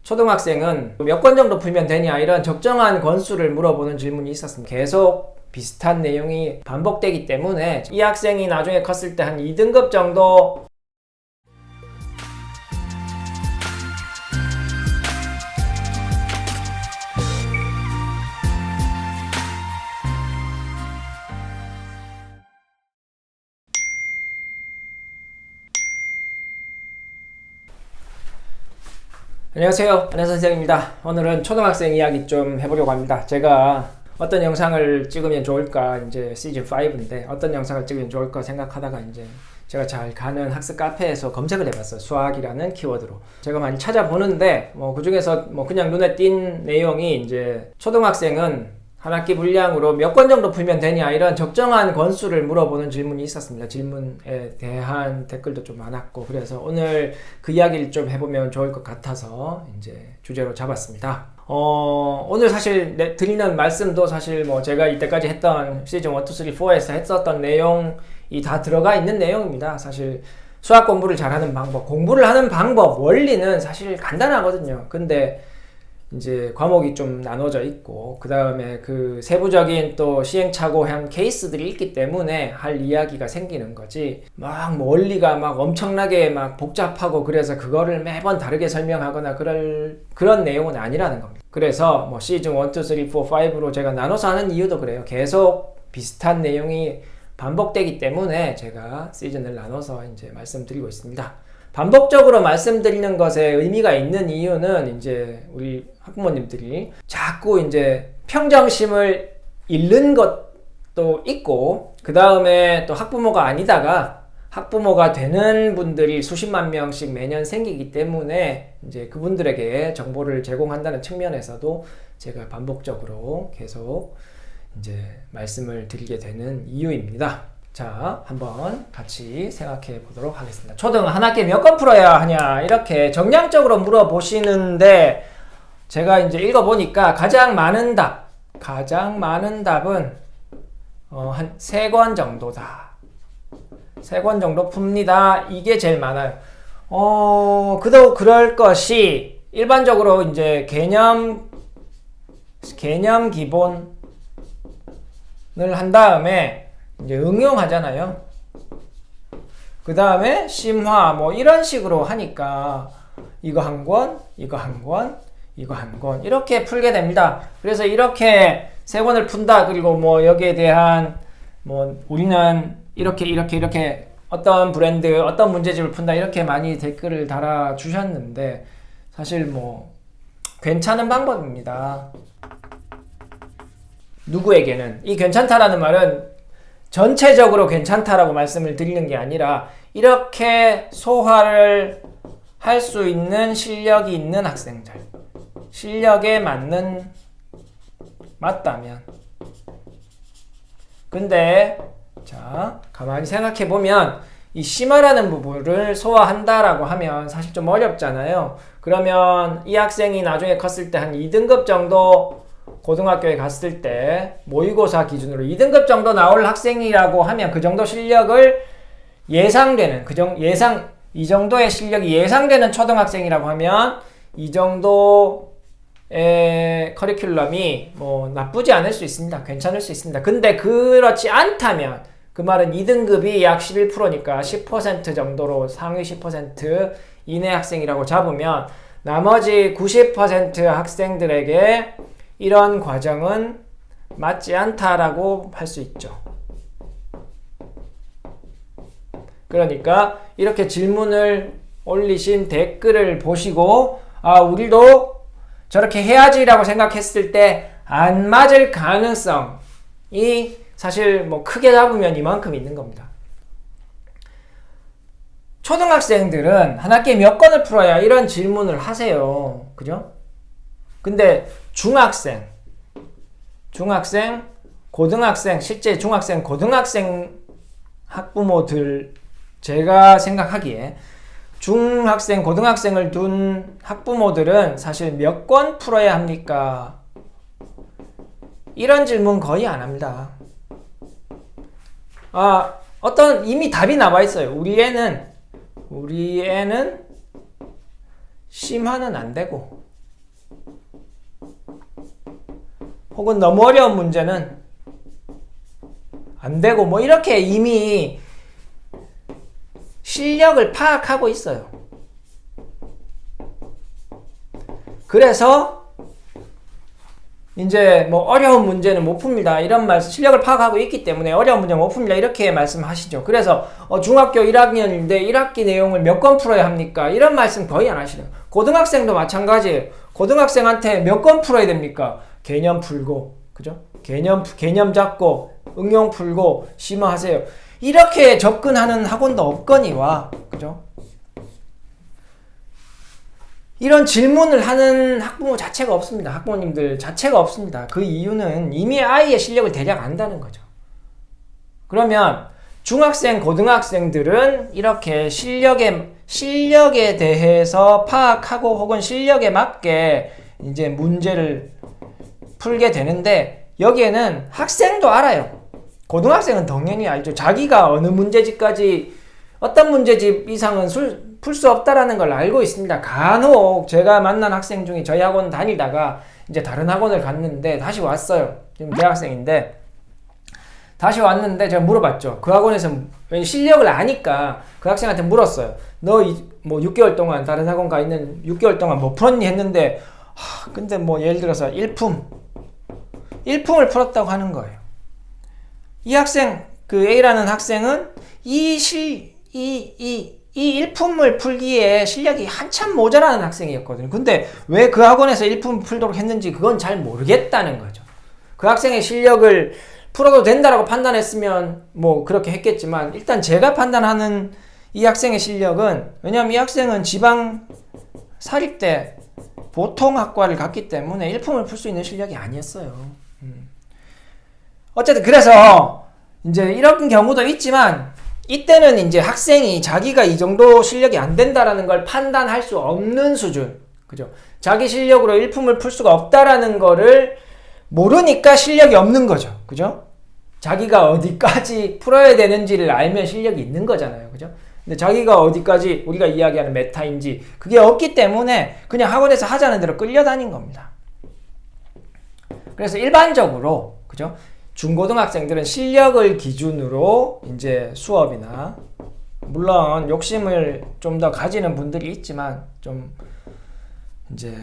초등학생은 몇 권 정도 풀면 되냐 이런 적정한 권수를 물어보는 질문이 있었습니다. 계속 비슷한 내용이 반복되기 때문에 이 학생이 나중에 컸을 때 한 2등급 정도 안녕하세요, 안혜 선생입니다. 오늘은 초등학생 이야기 좀 해보려고 합니다. 제가 어떤 영상을 찍으면 좋을까, 이제 시즌 5인데 어떤 영상을 찍으면 좋을까 생각하다가 이제 제가 잘 가는 학습 카페에서 검색을 해봤어요. 수학이라는 키워드로. 제가 많이 찾아보는데 그 중에서 그냥 눈에 띈 내용이 이제 초등학생은 한 학기 분량으로 몇 권 정도 풀면 되냐 이런 적정한 권수를 물어보는 질문이 있었습니다. 질문에 대한 댓글도 좀 많았고, 그래서 오늘 그 이야기를 좀 해보면 좋을 것 같아서 이제 주제로 잡았습니다. 오늘 사실 드리는 말씀도 사실 제가 이때까지 했던 시즌 1, 2, 3, 4에서 했었던 내용이 다 들어가 있는 내용입니다. 사실 수학 공부를 잘하는 방법, 공부를 하는 방법, 원리는 사실 간단하거든요. 근데 이제 과목이 좀 나눠져 있고, 그 다음에 그 세부적인 또 시행착오한 케이스들이 있기 때문에 할 이야기가 생기는 거지, 원리가 엄청나게 복잡하고 그래서 그거를 매번 다르게 설명하거나 그런 내용은 아니라는 겁니다. 그래서 시즌 1, 2, 3, 4, 5로 제가 나눠서 하는 이유도 그래요. 계속 비슷한 내용이 반복되기 때문에 제가 시즌을 나눠서 이제 말씀드리고 있습니다. 반복적으로 말씀드리는 것에 의미가 있는 이유는 이제 우리 학부모님들이 자꾸 이제 평정심을 잃는 것도 있고, 그 다음에 또 학부모가 아니다가 학부모가 되는 분들이 수십만 명씩 매년 생기기 때문에 이제 그분들에게 정보를 제공한다는 측면에서도 제가 반복적으로 계속 이제 말씀을 드리게 되는 이유입니다. 자, 한번 같이 생각해 보도록 하겠습니다. 초등 한 학기에 몇 권 풀어야 하냐 이렇게 정량적으로 물어보시는데, 제가 이제 읽어보니까 가장 많은 답은 한 3권 정도다. 3권 정도 풉니다. 이게 제일 많아요. 그도 그럴 것이, 일반적으로 이제 개념 기본을 한 다음에 이제 응용하잖아요. 그 다음에 심화 이런 식으로 하니까 이거 한 권, 이거 한 권, 이거 한 권 이렇게 풀게 됩니다. 그래서 이렇게 3권을 푼다, 그리고 여기에 대한 우리는 이렇게 어떤 브랜드, 어떤 문제집을 푼다, 이렇게 많이 댓글을 달아주셨는데 사실 괜찮은 방법입니다. 누구에게는. 이 괜찮다라는 말은 전체적으로 괜찮다라고 말씀을 드리는 게 아니라, 이렇게 소화를 할 수 있는 실력이 있는 학생들, 실력에 맞다면. 근데 자, 가만히 생각해 보면 이 심화라는 부분을 소화한다라고 하면 사실 좀 어렵잖아요. 그러면 이 학생이 나중에 컸을 때 한 2등급 정도, 고등학교에 갔을 때 모의고사 기준으로 2등급 정도 나올 학생이라고 하면, 그 정도 실력을 예상되는, 이 정도의 실력이 예상되는 초등학생이라고 하면 이 정도의 커리큘럼이 나쁘지 않을 수 있습니다. 괜찮을 수 있습니다. 근데 그렇지 않다면, 그 말은 2등급이 약 11%니까 10% 정도로, 상위 10% 이내 학생이라고 잡으면 나머지 90% 학생들에게 이런 과정은 맞지 않다라고 할 수 있죠. 그러니까 이렇게 질문을 올리신 댓글을 보시고, 우리도 저렇게 해야지라고 생각했을 때 안 맞을 가능성이 사실 크게 잡으면 이만큼 있는 겁니다. 초등학생들은 한 학기에 몇 권을 풀어야, 이런 질문을 하세요. 그죠? 근데 중학생, 고등학생, 실제 중학생, 고등학생 학부모들, 제가 생각하기에 중학생, 고등학생을 둔 학부모들은 사실 몇 권 풀어야 합니까? 이런 질문 거의 안 합니다. 이미 답이 나와 있어요. 우리 애는 심화는 안 되고 혹은 너무 어려운 문제는 안 되고 뭐 이렇게 이미 실력을 파악하고 있어요. 그래서 이제 뭐 어려운 문제는 못 풉니다. 이런 말씀, 실력을 파악하고 있기 때문에 어려운 문제 못 풉니다. 이렇게 말씀하시죠. 그래서 중학교 1학년인데 1학기 내용을 몇 권 풀어야 합니까? 이런 말씀 거의 안 하시네요. 고등학생도 마찬가지예요. 고등학생한테 몇 권 풀어야 됩니까? 개념 풀고, 그죠? 개념 잡고, 응용 풀고, 심화하세요. 이렇게 접근하는 학원도 없거니와, 그죠? 이런 질문을 하는 학부모 자체가 없습니다. 학부모님들 자체가 없습니다. 그 이유는 이미 아이의 실력을 대략 안다는 거죠. 그러면 중학생, 고등학생들은 이렇게 실력에 대해서 파악하고 혹은 실력에 맞게 이제 문제를 풀게 되는데 여기에는 학생도 알아요. 고등학생은 당연히 알죠. 자기가 어느 문제집까지 어떤 문제집 이상은 풀 수 없다라는 걸 알고 있습니다. 간혹 제가 만난 학생 중에 저희 학원 다니다가 이제 다른 학원을 갔는데 다시 왔어요. 지금 대학생인데 다시 왔는데 제가 물어봤죠. 그 학원에서 실력을 아니까 그 학생한테 물었어요. 너 뭐 6개월 동안 다른 학원 가 있는 6개월 동안 뭐 풀었니 했는데 근데 뭐 예를 들어서 1품을 풀었다고 하는 거예요. 이 학생, 그 A라는 학생은 이 1품을 풀기에 실력이 한참 모자라는 학생이었거든요. 근데 왜 그 학원에서 1품 풀도록 했는지 그건 잘 모르겠다는 거죠. 그 학생의 실력을 풀어도 된다라고 판단했으면 뭐 그렇게 했겠지만 일단 제가 판단하는 이 학생의 실력은 왜냐하면 이 학생은 지방 사립대 보통 학과를 갔기 때문에 1품을 풀 수 있는 실력이 아니었어요. 어쨌든 그래서 이제 이런 경우도 있지만 이때는 이제 학생이 자기가 이 정도 실력이 안 된다라는 걸 판단할 수 없는 수준. 그죠? 자기 실력으로 1품을 풀 수가 없다라는 거를 모르니까 실력이 없는 거죠. 그죠? 자기가 어디까지 풀어야 되는지를 알면 실력이 있는 거잖아요. 그죠? 근데 자기가 어디까지 우리가 이야기하는 메타인지 그게 없기 때문에 그냥 학원에서 하자는 대로 끌려다닌 겁니다. 그래서 일반적으로, 그죠? 중고등학생들은 실력을 기준으로 이제 수업이나 물론 욕심을 좀 더 가지는 분들이 있지만 좀 이제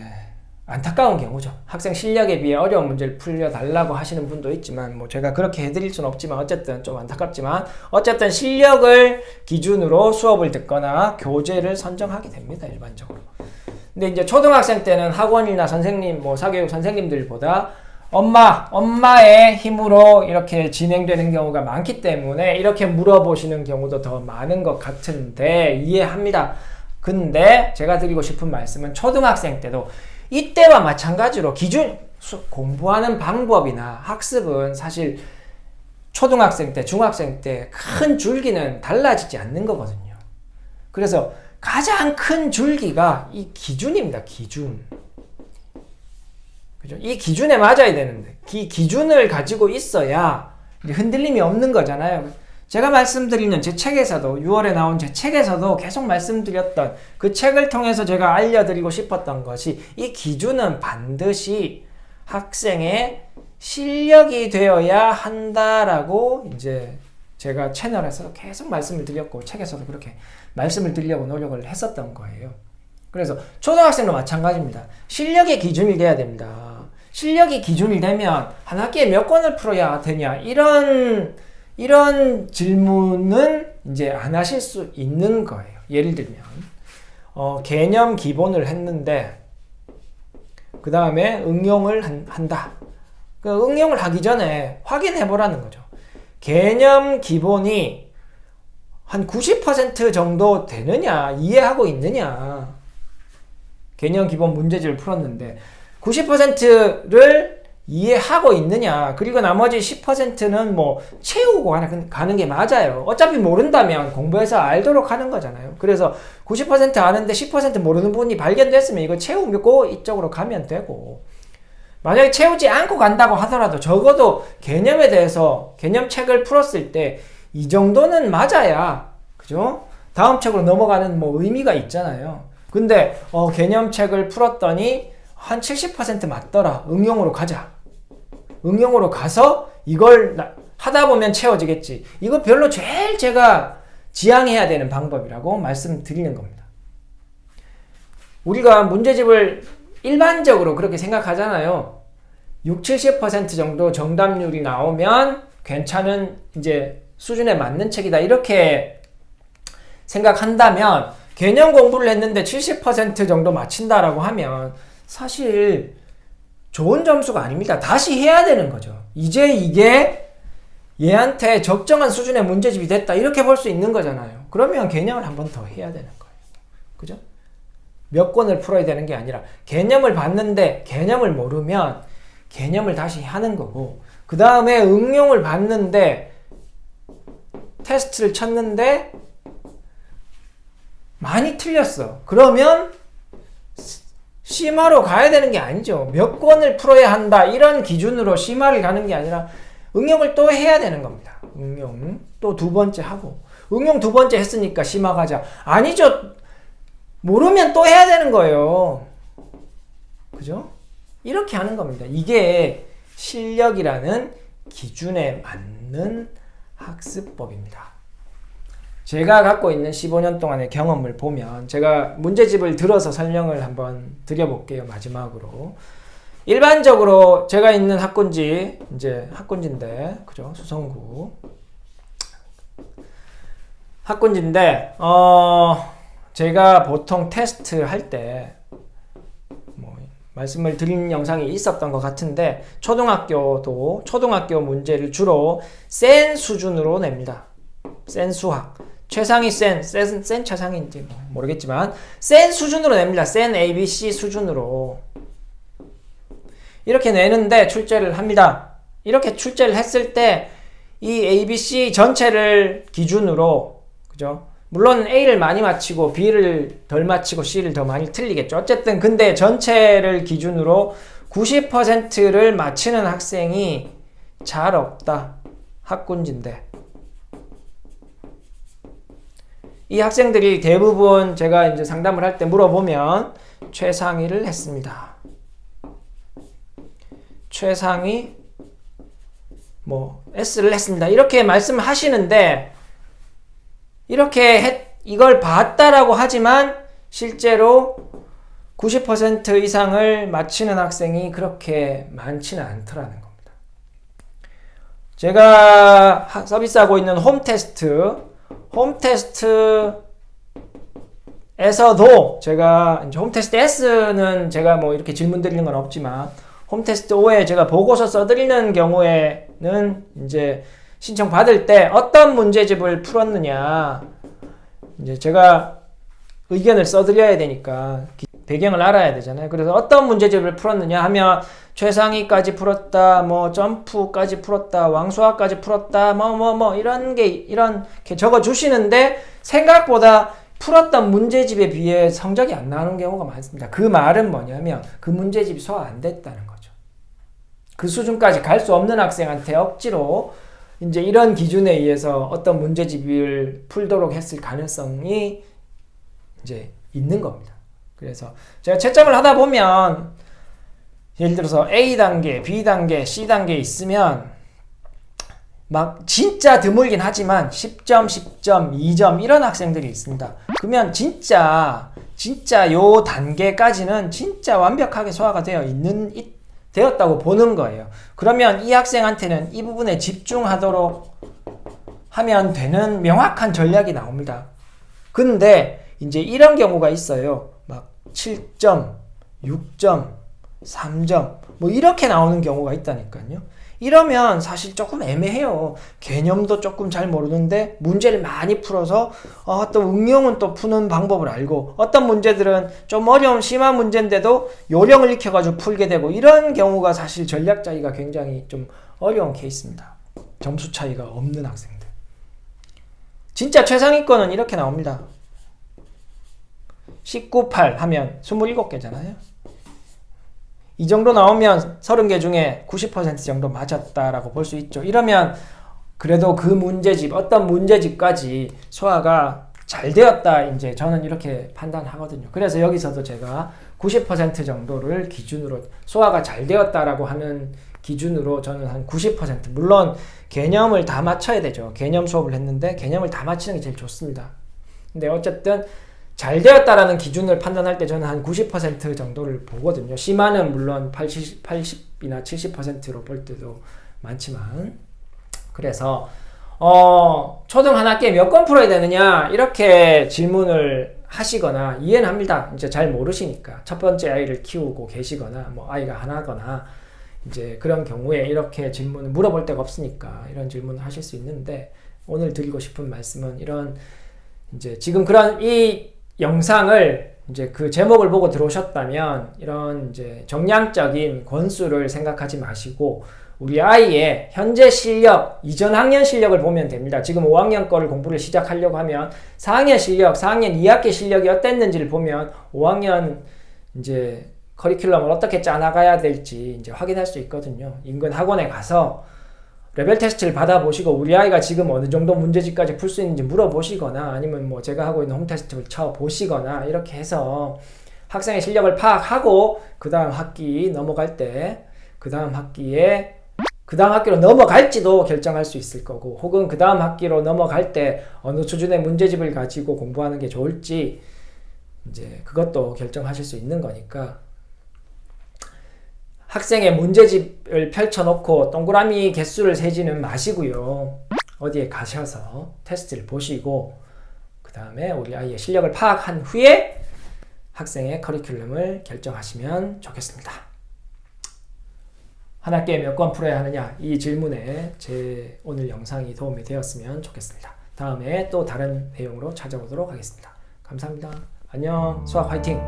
안타까운 경우죠. 학생 실력에 비해 어려운 문제를 풀려달라고 하시는 분도 있지만 뭐 제가 그렇게 해드릴 수는 없지만 어쨌든 좀 안타깝지만 어쨌든 실력을 기준으로 수업을 듣거나 교재를 선정하게 됩니다. 일반적으로. 근데 이제 초등학생 때는 학원이나 선생님, 뭐 사교육 선생님들보다 엄마의 힘으로 이렇게 진행되는 경우가 많기 때문에 이렇게 물어보시는 경우도 더 많은 것 같은데 이해합니다. 근데 제가 드리고 싶은 말씀은 초등학생 때도 이때와 마찬가지로 공부하는 방법이나 학습은 사실 초등학생 때, 중학생 때 큰 줄기는 달라지지 않는 거거든요. 그래서 가장 큰 줄기가 이 기준입니다. 기준. 그죠? 이 기준에 맞아야 되는데 기준을 가지고 있어야 이제 흔들림이 없는 거잖아요. 제가 말씀드리는 제 책에서도 6월에 나온 제 책에서도 계속 말씀드렸던 그 책을 통해서 제가 알려드리고 싶었던 것이 이 기준은 반드시 학생의 실력이 되어야 한다라고 이제 제가 채널에서 계속 말씀을 드렸고 책에서도 그렇게 말씀을 드리려고 노력을 했었던 거예요. 그래서 초등학생도 마찬가지입니다. 실력의 기준이 돼야 됩니다. 실력이 기준이 되면 한 학기에 몇 권을 풀어야 되냐 이런 질문은 이제 안 하실 수 있는 거예요. 예를 들면 개념 기본을 했는데 그 다음에 응용을 한다. 그 응용을 하기 전에 확인해 보라는 거죠. 개념 기본이 한 90% 정도 되느냐, 이해하고 있느냐. 개념 기본 문제집을 풀었는데 90%를 이해하고 있느냐, 그리고 나머지 10%는 뭐 채우고 가는 게 맞아요. 어차피 모른다면 공부해서 알도록 하는 거잖아요. 그래서 90% 아는데 10% 모르는 부분이 발견됐으면 이거 채우고 이쪽으로 가면 되고, 만약에 채우지 않고 간다고 하더라도 적어도 개념에 대해서 개념책을 풀었을 때 이 정도는 맞아야, 그죠? 다음 책으로 넘어가는 뭐 의미가 있잖아요. 근데 개념책을 풀었더니 한 70% 맞더라. 응용으로 가자. 응용으로 가서 이걸 하다 보면 채워지겠지. 이거 별로 제일 제가 지향해야 되는 방법이라고 말씀드리는 겁니다. 우리가 문제집을 일반적으로 그렇게 생각하잖아요. 60-70% 정도 정답률이 나오면 괜찮은 이제 수준에 맞는 책이다. 이렇게 생각한다면 개념 공부를 했는데 70% 정도 맞힌다라고 하면 사실 좋은 점수가 아닙니다. 다시 해야 되는 거죠. 이제 이게 얘한테 적정한 수준의 문제집이 됐다. 이렇게 볼 수 있는 거잖아요. 그러면 개념을 한 번 더 해야 되는 거예요. 그죠? 몇 권을 풀어야 되는 게 아니라 개념을 봤는데 개념을 모르면 개념을 다시 하는 거고, 그 다음에 응용을 봤는데 테스트를 쳤는데 많이 틀렸어. 그러면 심화로 가야 되는 게 아니죠. 몇 권을 풀어야 한다 이런 기준으로 심화를 가는 게 아니라 응용을 또 해야 되는 겁니다. 응용 또 두 번째 하고, 응용 두 번째 했으니까 심화 가자. 아니죠. 모르면 또 해야 되는 거예요. 그죠? 이렇게 하는 겁니다. 이게 실력이라는 기준에 맞는 학습법입니다. 제가 갖고 있는 15년 동안의 경험을 보면, 제가 문제집을 들어서 설명을 한번 드려볼게요. 마지막으로. 일반적으로 제가 있는 학군지, 이제 학군지인데, 그죠? 수성구. 학군지인데, 제가 보통 테스트 할 때, 말씀을 드린 영상이 있었던 것 같은데, 초등학교 문제를 주로 센 수준으로 냅니다. 센 수학. 최상위 센 최상위인지 모르겠지만, 센 수준으로 냅니다. 센 ABC 수준으로. 이렇게 내는데 출제를 합니다. 이렇게 출제를 했을 때, 이 ABC 전체를 기준으로, 그죠? 물론 A를 많이 맞히고 B를 덜 맞히고 C를 더 많이 틀리겠죠. 어쨌든 근데 전체를 기준으로 90%를 맞히는 학생이 잘 없다. 학군지인데. 이 학생들이 대부분 제가 이제 상담을 할 때 물어보면 최상위를 했습니다. 최상위 S를 했습니다. 이렇게 말씀하시는데, 이걸 봤다라고 하지만 실제로 90% 이상을 맞히는 학생이 그렇게 많지는 않더라는 겁니다. 제가 서비스하고 있는 홈테스트에서도 제가 이제 홈테스트 S는 제가 이렇게 질문 드리는 건 없지만, 홈테스트 5에 제가 보고서 써드리는 경우에는 이제 신청 받을 때 어떤 문제집을 풀었느냐, 이제 제가 의견을 써드려야 되니까 배경을 알아야 되잖아요. 그래서 어떤 문제집을 풀었느냐 하면 최상위까지 풀었다, 점프까지 풀었다, 왕수학까지 풀었다, 이렇게 적어 주시는데 생각보다 풀었던 문제집에 비해 성적이 안 나오는 경우가 많습니다. 그 말은 뭐냐면 그 문제집이 소화 안 됐다는 거죠. 그 수준까지 갈 수 없는 학생한테 억지로 이제 이런 기준에 의해서 어떤 문제집을 풀도록 했을 가능성이 이제 있는 겁니다. 그래서 제가 채점을 하다 보면 예를 들어서 A단계, B단계, C단계 있으면 막 진짜 드물긴 하지만 10점, 10점, 2점 이런 학생들이 있습니다. 그러면 진짜 요 단계까지는 진짜 완벽하게 소화가 되었다고 보는 거예요. 그러면 이 학생한테는 이 부분에 집중하도록 하면 되는 명확한 전략이 나옵니다. 근데 이제 이런 경우가 있어요. 막 7점, 6점, 3점 이렇게 나오는 경우가 있다니까요. 이러면 사실 조금 애매해요. 개념도 조금 잘 모르는데 문제를 많이 풀어서 또 응용은 또 푸는 방법을 알고, 어떤 문제들은 좀 어려운 심한 문제인데도 요령을 익혀가지고 풀게 되고, 이런 경우가 사실 전략 짜기가 굉장히 좀 어려운 케이스입니다. 점수 차이가 없는 학생들. 진짜 최상위권은 이렇게 나옵니다. 19, 8 하면 27개잖아요. 이 정도 나오면 30개 중에 90% 정도 맞았다라고 볼 수 있죠. 이러면 그래도 그 문제집, 어떤 문제집까지 소화가 잘 되었다, 이제 저는 이렇게 판단하거든요. 그래서 여기서도 제가 90% 정도를 기준으로 소화가 잘 되었다라고 하는 기준으로 저는 한 90%, 물론 개념을 다 맞춰야 되죠. 개념 수업을 했는데 개념을 다 맞추는 게 제일 좋습니다. 근데 어쨌든 잘 되었다라는 기준을 판단할 때 저는 한 90% 정도를 보거든요. 심화는 물론 80이나 70%로 볼 때도 많지만, 그래서 초등 한 학기에 몇 권 풀어야 되느냐 이렇게 질문을 하시거나, 이해는 합니다. 이제 잘 모르시니까 첫 번째 아이를 키우고 계시거나 뭐 아이가 하나거나 이제 그런 경우에 이렇게 질문을 물어볼 데가 없으니까 이런 질문을 하실 수 있는데, 오늘 드리고 싶은 말씀은 이런, 이제 지금 그런 이 영상을 이제 그 제목을 보고 들어오셨다면 이런 이제 정량적인 권수를 생각하지 마시고 우리 아이의 현재 실력, 이전 학년 실력을 보면 됩니다. 지금 5학년 거를 공부를 시작하려고 하면 4학년 실력, 4학년 2학기 실력이 어땠는지를 보면 5학년 이제 커리큘럼을 어떻게 짜나가야 될지 이제 확인할 수 있거든요. 인근 학원에 가서 레벨 테스트를 받아보시고 우리 아이가 지금 어느 정도 문제집까지 풀 수 있는지 물어보시거나, 아니면 뭐 제가 하고 있는 홈테스트를 쳐보시거나, 이렇게 해서 학생의 실력을 파악하고 그 다음 학기 넘어갈 때 그 다음 학기로 넘어갈지도 결정할 수 있을 거고, 혹은 그 다음 학기로 넘어갈 때 어느 수준의 문제집을 가지고 공부하는 게 좋을지 이제 그것도 결정하실 수 있는 거니까, 학생의 문제집을 펼쳐놓고 동그라미 개수를 세지는 마시고요. 어디에 가셔서 테스트를 보시고 그 다음에 우리 아이의 실력을 파악한 후에 학생의 커리큘럼을 결정하시면 좋겠습니다. 한 학기에 몇 권 풀어야 하느냐, 이 질문에 제 오늘 영상이 도움이 되었으면 좋겠습니다. 다음에 또 다른 내용으로 찾아오도록 하겠습니다. 감사합니다. 안녕. 수학 화이팅!